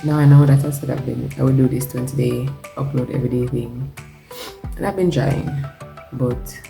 Now I know that I would do this 20-day upload everyday thing, and I've been trying, but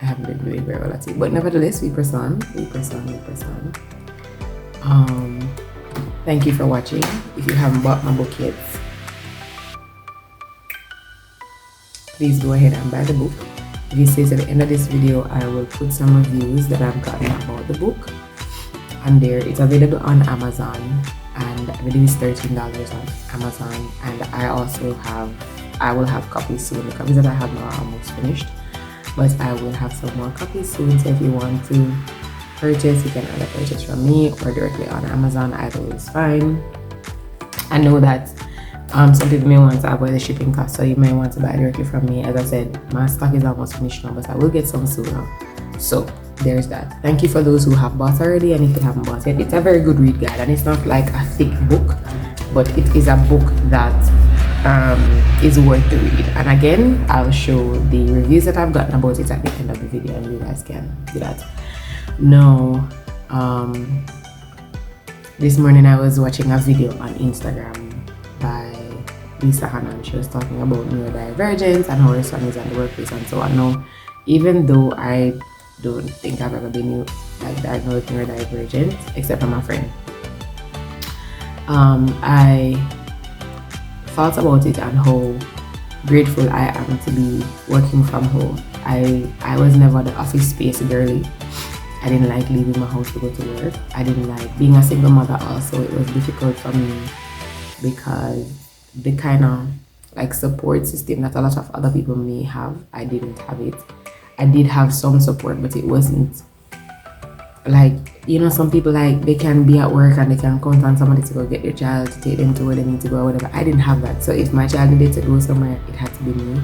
I haven't been doing very well at it. But nevertheless, we press on. Thank you for watching. If you haven't bought my book yet, please go ahead and buy the book. If you stay to the end of this video, I will put some reviews that I've gotten about the book. And there, it's available on Amazon, and I believe it's $13 on Amazon. And I will have copies soon. The copies that I have now are almost finished, but I will have some more copies soon. So if you want to purchase, you can either purchase from me or directly on Amazon. Either way is fine. I know that some people may want to avoid the shipping cost, so you may want to buy directly from me. As I said, my stock is almost finished now, but I will get some sooner. So there's that. Thank you for those who have bought already, and if you haven't bought it, it's a very good read guide, and it's not like a thick book, but it is a book that is worth the read. And again, I'll show the reviews that I've gotten about it at the end of the video, and you guys can do that. Now, this morning I was watching a video on Instagram by Lisa Hannah, and she was talking about neurodivergence and how her son is on the workplace and so on. Now, even though I don't think I've ever been diagnosed neurodivergent, except for my friend, I thought about it and how grateful I am to be working from home. I was never the office space girly. I didn't like leaving my house to go to work. I didn't like being a single mother also. It was difficult for me because the kind of like support system that a lot of other people may have, I didn't have it. I did have some support, but it wasn't like, you know, some people like they can be at work and they can count on somebody to go get their child, to take them to where they need to go or whatever. I didn't have that. So if my child needed to go somewhere, it had to be me.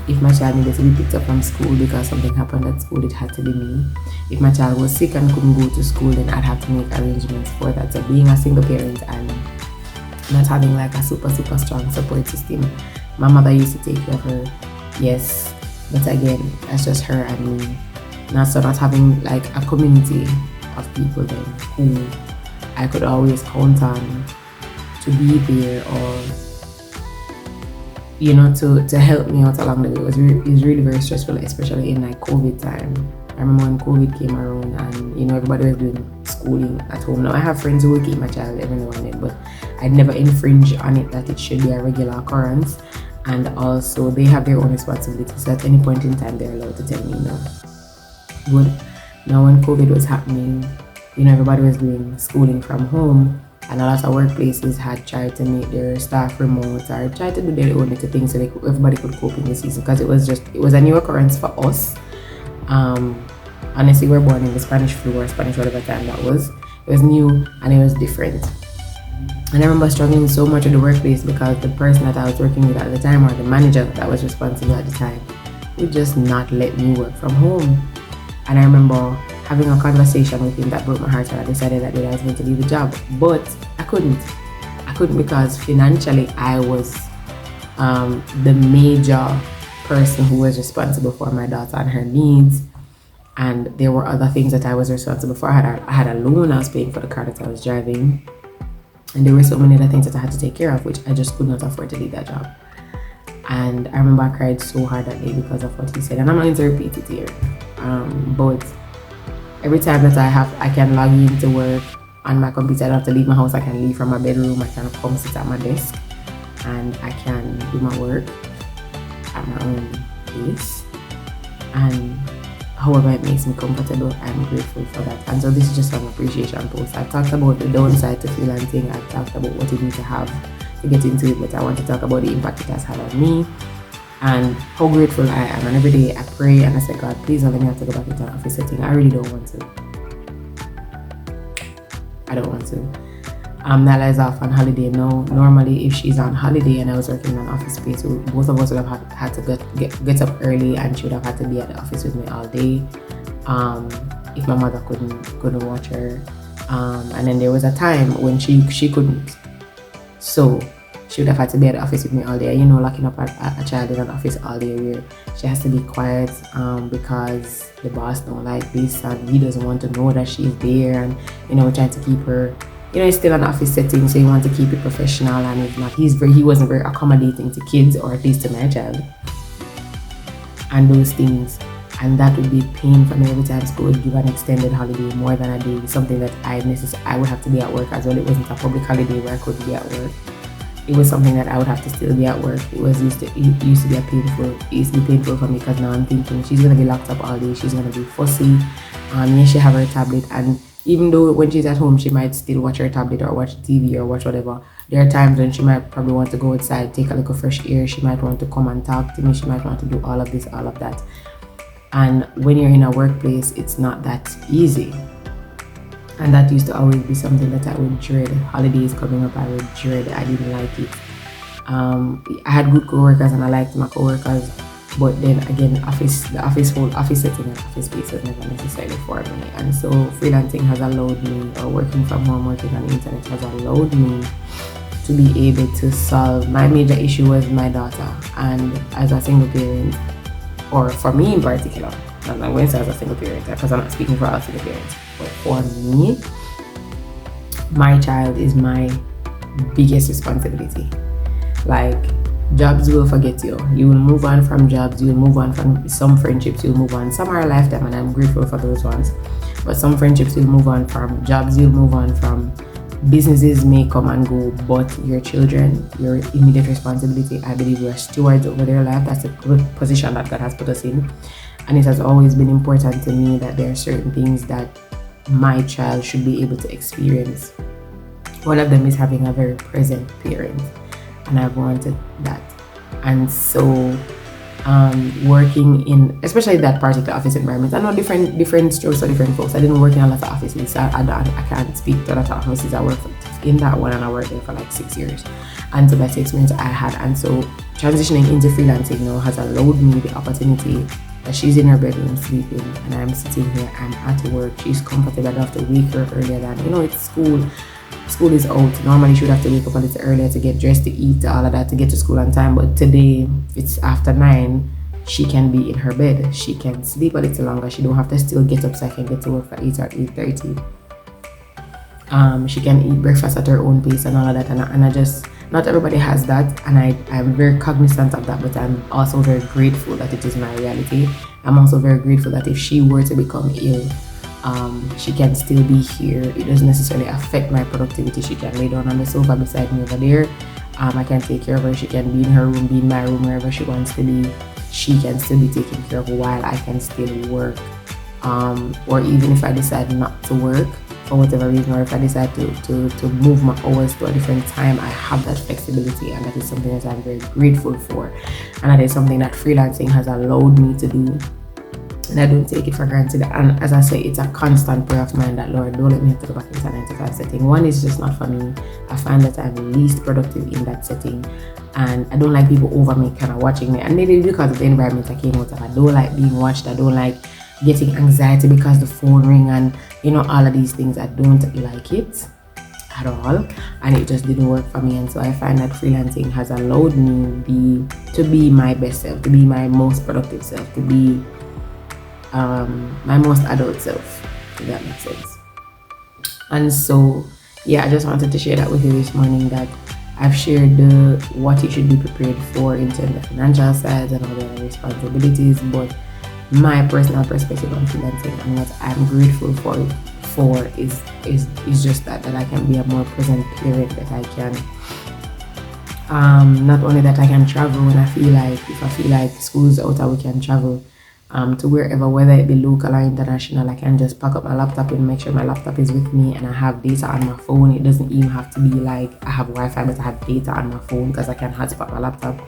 If my child needed to be picked up from school because something happened at school, it had to be me. If my child was sick and couldn't go to school, then I'd have to make arrangements for that. So being a single parent and not having like a super strong support system, my mother used to take care of her, yes, but again, that's just her and me. Not having like a community of people then who I could always count on to be there, or you know, to help me out along the way. It was really very stressful, especially in like COVID time. I remember when COVID came around and, you know, everybody was doing schooling at home. Now I have friends who will keep my child every now and then, but I'd never infringe on it that it should be a regular occurrence. And also they have their own responsibilities. So at any point in time, they're allowed to tell me no. Good. Now when COVID was happening, you know, everybody was doing schooling from home, and a lot of workplaces had tried to make their staff remote or tried to do their own little things so everybody could cope in the season, because it was a new occurrence for us. Honestly, we were born in the Spanish flu or Spanish whatever time that was. It was new and it was different. And I remember struggling so much at the workplace because the person that I was working with at the time, or the manager that was responsible at the time, would just not let me work from home. And I remember having a conversation with him that broke my heart, and I decided that I was going to leave the job. But I couldn't because financially I was the major person who was responsible for my daughter and her needs, and there were other things that I was responsible for. I had a loan. I was paying for the car that I was driving, and there were so many other things that I had to take care of, which I just could not afford to leave that job. And I remember I cried so hard that day because of what he said, and I'm not going to repeat it here, but every time that I can log into work on my computer, I don't have to leave my house. I can leave from my bedroom. I can come sit at my desk and I can do my work at my own pace, and however it makes me comfortable, I'm grateful for that. And so this is just an appreciation post. I've talked about the downside to freelancing. I've talked about what you need to have to get into it, but I want to talk about the impact it has had on me and how grateful I am. And every day I pray and I say, God, please don't let me have to go back into an office setting. I really don't want to. I don't want to. Nala is off on holiday now. Normally, if she's on holiday and I was working in an office space, both of us would have had to get up early, and she would have had to be at the office with me all day. If my mother couldn't watch her, and then there was a time when she couldn't, so she would have had to be at the office with me all day. You know, locking up a child in an office all day where she has to be quiet because the boss don't like this and he doesn't want to know that she's there, and you know, trying to keep her it's still an office setting, so you want to keep it professional, and if not, he wasn't very accommodating to kids, or at least to my child, and those things. And that would be pain for me every time school would give an extended holiday more than a day, something that I would have to be at work as well. It wasn't a public holiday where I couldn't be at work. It was something that I would have to still be at work. It used to be painful for me, because now I'm thinking she's gonna be locked up all day, she's gonna be fussy. She have her tablet, and even though when she's at home she might still watch her tablet or watch TV or watch whatever, there are times when she might probably want to go outside, take a little fresh air, she might want to come and talk to me, she might want to do all of this, all of that. And when you're in a workplace, it's not that easy. And that used to always be something that I would dread. Holidays coming up, I would dread. I didn't like it. I had good co-workers and I liked my co-workers, but then again, the office setting and office space was never necessarily for me. And so freelancing has allowed me, or working from home, working on the internet has allowed me to be able to solve. My major issue was my daughter, and as a single parent, or for me in particular, I'm going to say as a single parent because I'm not speaking for all single parents, but for me, my child is my biggest responsibility. Like, jobs will forget you. You will move on from jobs, you will move on from some friendships, you'll move on. Some are a lifetime and I'm grateful for those ones. But some friendships you'll move on from, jobs you'll move on from, businesses may come and go, but your children, your immediate responsibility, I believe we're stewards over their life. That's a good position that God has put us in. And it has always been important to me that there are certain things that my child should be able to experience. One of them is having a very present parent, and I've wanted that. And so working in, especially that particular office environment, I know different strokes for different folks. I didn't work in a lot of offices, so I can't speak to a lot of offices. I worked in that one, and I worked there for like 6 years, and so that's the experience I had. And so transitioning into freelancing now has allowed me the opportunity that she's in her bedroom sleeping, and I'm sitting here, I'm at work, she's comfortable. I don't have to wake her earlier than, it's school is out. Normally she would have to wake up a little earlier to get dressed, to eat, all of that, to get to school on time. But today, it's after 9, she can be in her bed. She can sleep a little longer. She don't have to still get up so I can get to work for 8 or 8:30. She can eat breakfast at her own pace and all of that. And I just, not everybody has that. And I'm very cognizant of that, but I'm also very grateful that it is my reality. I'm also very grateful that if she were to become ill, she can still be here. It doesn't necessarily affect my productivity. She can lay down on the sofa beside me over there. I can take care of her. She can be in her room, be in my room, wherever she wants to be. She can still be taken care of while I can still work. Or even if I decide not to work for whatever reason, or if I decide to move my hours to a different time, I have that flexibility, and that is something that I'm very grateful for. And that is something that freelancing has allowed me to do. And I don't take it for granted. And as I say, it's a constant prayer of mine that, Lord, don't let me have to go back into a 9-to-5 setting. One, is just not for me. I find that I'm least productive in that setting, and I don't like people over me, kind of watching me. And maybe because of the environment I came out of, I don't like being watched. I don't like getting anxiety because the phone ring and all of these things. I don't like it at all, and it just didn't work for me. And so I find that freelancing has allowed me to be my best self, to be my most productive self, to be my most adult self, if that makes sense. And so I just wanted to share that with you this morning, that I've shared what you should be prepared for in terms of financial sides and all the other responsibilities, but my personal perspective on freelancing and what I'm grateful for is just that I can be a more present parent, that I can not only that I can travel when I feel like, if I feel like school's out, we can travel to wherever, whether it be local or international. I can just pack up my laptop and make sure my laptop is with me, and I have data on my phone. It doesn't even have to be like I have Wi-Fi, but I have data on my phone because I can hotspot my laptop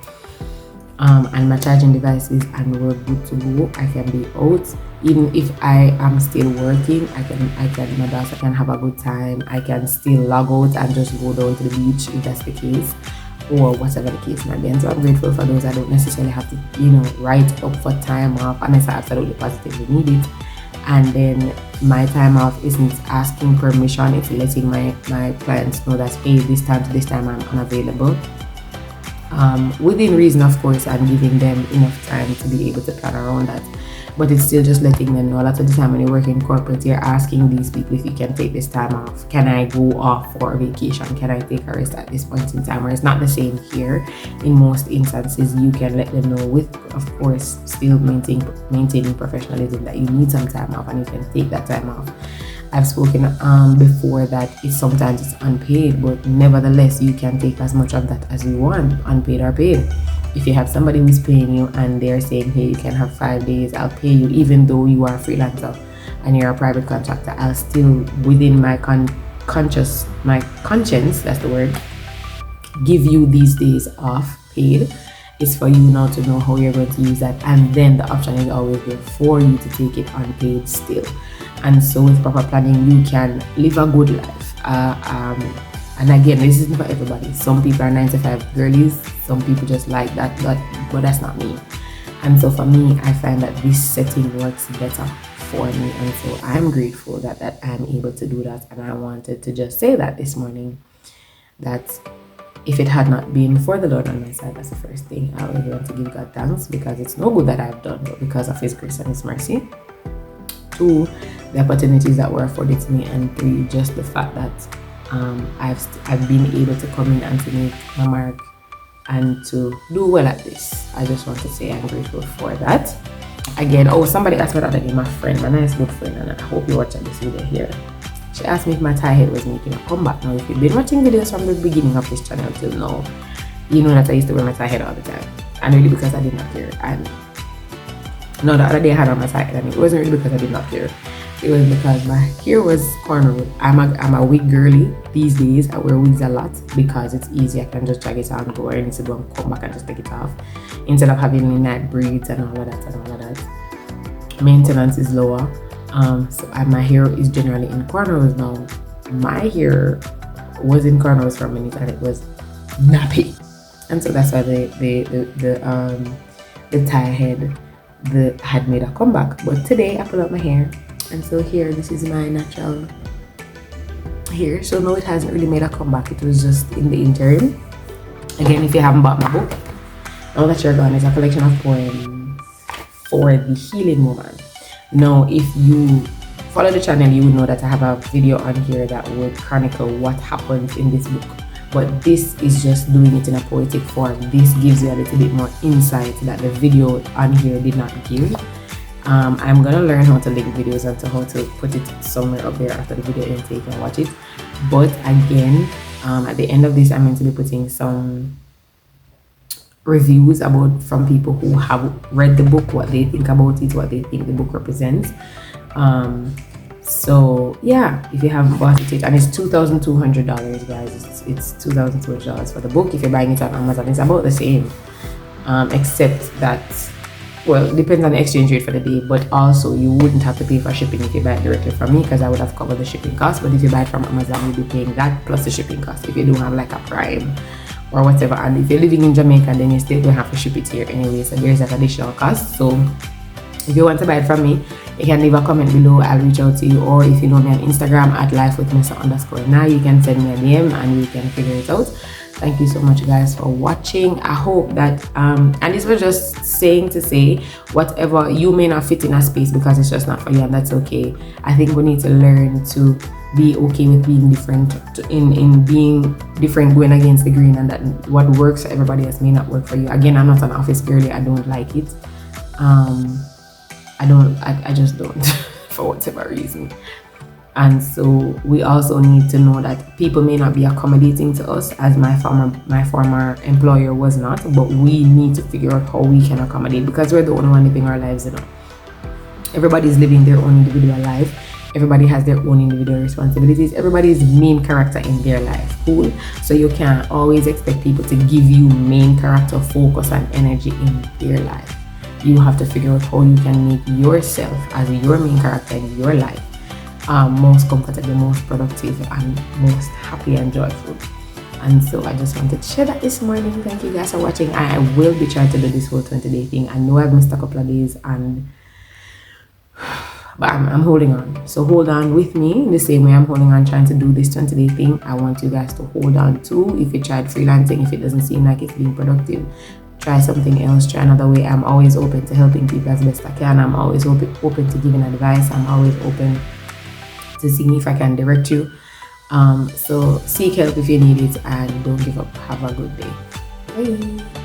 and my charging devices, and we're good to go. I can be out, even if I am still working. My daughter can have a good time. I can still log out and just go down to the beach if that's the case, or whatever the case might be. And so I'm grateful for those. I don't necessarily have to, write up for time off unless I absolutely positively need it. And then my time off isn't asking permission, it's letting my clients know that, hey, this time to this time I'm unavailable. Within reason, of course, and giving them enough time to be able to plan around that. but it's still just letting them know. A lot of the time when you work in corporate, you're asking these people if you can take this time off. Can I go off for a vacation? Can I take a rest at this point in time? Where it's not the same here. In most instances, you can let them know, with, of course, still maintaining professionalism, that you need some time off and you can take that time off. I've spoken before that sometimes it's unpaid, but nevertheless you can take as much of that as you want, unpaid or paid. If you have somebody who's paying you and they're saying, hey, you can have 5 days, I'll pay you, even though you are a freelancer and you're a private contractor, I'll still, within my conscience, that's the word, give you these days off paid. It's for you now to know how you're going to use that, and then the option is always there for you to take it unpaid still. And so with proper planning, you can live a good life. And again, this isn't for everybody. Some people are 9 to 5 girlies. Some people just like that, but that's not me. And so for me, I find that this setting works better for me. And so I'm grateful that I'm able to do that. And I wanted to just say that this morning, that if it had not been for the Lord on my side, that's the first thing. I would want to give God thanks, because it's no good that I've done, but because of His grace and His mercy. 2, the opportunities that were afforded to me, and 3, just the fact that I've been able to come in and to make my mark and to do well at this. I just want to say I'm grateful for that. Again, somebody asked me that again, my friend, my nice good friend, and I hope you watch this video here. She asked me if my tie head was making a comeback. Now, if you've been watching videos from the beginning of this channel till now, you know that I used to wear my tie head all the time, and really because I did not care. And no, the other day I had on my tie head, and it wasn't really because I did not care. It was because my hair was cornrowed. I'm a wig girly these days. I wear wigs a lot because it's easy. I can just drag it out and go, or I need to go and come back and just take it off, instead of having night braids and all of that. Maintenance is lower. My hair is generally in cornrows now. My hair was in cornrows for a minute and it was nappy, and so that's why the tie head had made a comeback. But today I pulled out my hair. And so here, this is my natural hair. So no, it hasn't really made a comeback. It was just in the interim. Again, if you haven't bought my book, Now That You're Gone is a collection of poems for the healing woman. Now, if you follow the channel, you would know that I have a video on here that would chronicle what happens in this book. But this is just doing it in a poetic form. This gives you a little bit more insight that the video on here did not give. I'm gonna learn how to link videos and how to put it somewhere up there after the video ends so you can watch it. But again, at the end of this, I'm going to be putting some reviews from people who have read the book, what they think about it, what they think the book represents. So yeah, if you haven't bought it, and it's $2,200, guys. It's $2,200 for the book. If you're buying it on Amazon, it's about the same, except that, well, it depends on the exchange rate for the day, but also you wouldn't have to pay for shipping if you buy it directly from me, because I would have covered the shipping cost. But if you buy it from Amazon, you'll be paying that plus the shipping cost if you don't have like a Prime or whatever. And if you're living in Jamaica, then you still don't have to ship it here anyway, so there's an additional cost. So if you want to buy it from me, you can leave a comment below. I'll reach out to you, or if you know me on Instagram at lifewithmr_now, you can send me a DM and we can figure it out. Thank you so much, guys, for watching. I hope that and this was just saying to say, whatever, you may not fit in a space because it's just not for you, and that's okay. I think we need to learn to be okay with being different, in being different, going against the grain, and that what works for everybody else may not work for you. Again, I'm not an office girly. I don't like it. I just don't for whatever reason. And so we also need to know that people may not be accommodating to us, as my former employer was not, but we need to figure out how we can accommodate, because we're the only one living our lives, you know. Everybody's living their own individual life. Everybody has their own individual responsibilities. Everybody's main character in their life. Cool. So you can't always expect people to give you main character focus and energy in their life. You have to figure out how you can make yourself as your main character in your life most comfortable, most productive, and most happy and joyful. And so I just wanted to share that this morning. Thank you guys for watching. I will be trying to do this whole 20-day thing. I know I've missed a couple of days, but I'm holding on. So hold on with me the same way I'm holding on trying to do this 20-day thing. I want you guys to hold on too. If you tried freelancing, if it doesn't seem like it's being productive, try something else, try another way. I'm always open to helping people as best I can. I'm always open to giving advice. I'm always open to seeing if I can direct you. So seek help if you need it, and don't give up. Have a good day. Bye.